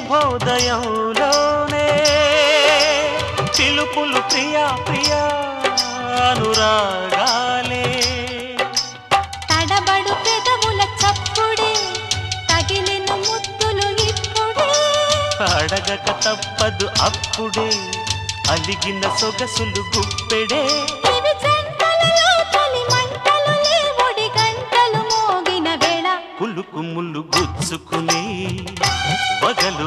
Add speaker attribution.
Speaker 1: శుభోదయంలోనే పిలుపులు ప్రియా ప్రియా అనురాగాలే
Speaker 2: తడబడు పెదవుల చప్పుడే తగిలిన ముద్దులు ఇప్పుడే
Speaker 1: అడగక తప్పదు అప్పుడే అలిగిన సొగసులు గుప్పెడే
Speaker 2: ఇవి జంటలలో తొలి మంటలు లేవుడి గంటలు మోగిన వేళ
Speaker 1: కులుకు ముళ్ళు గుచ్చుకుని వగలు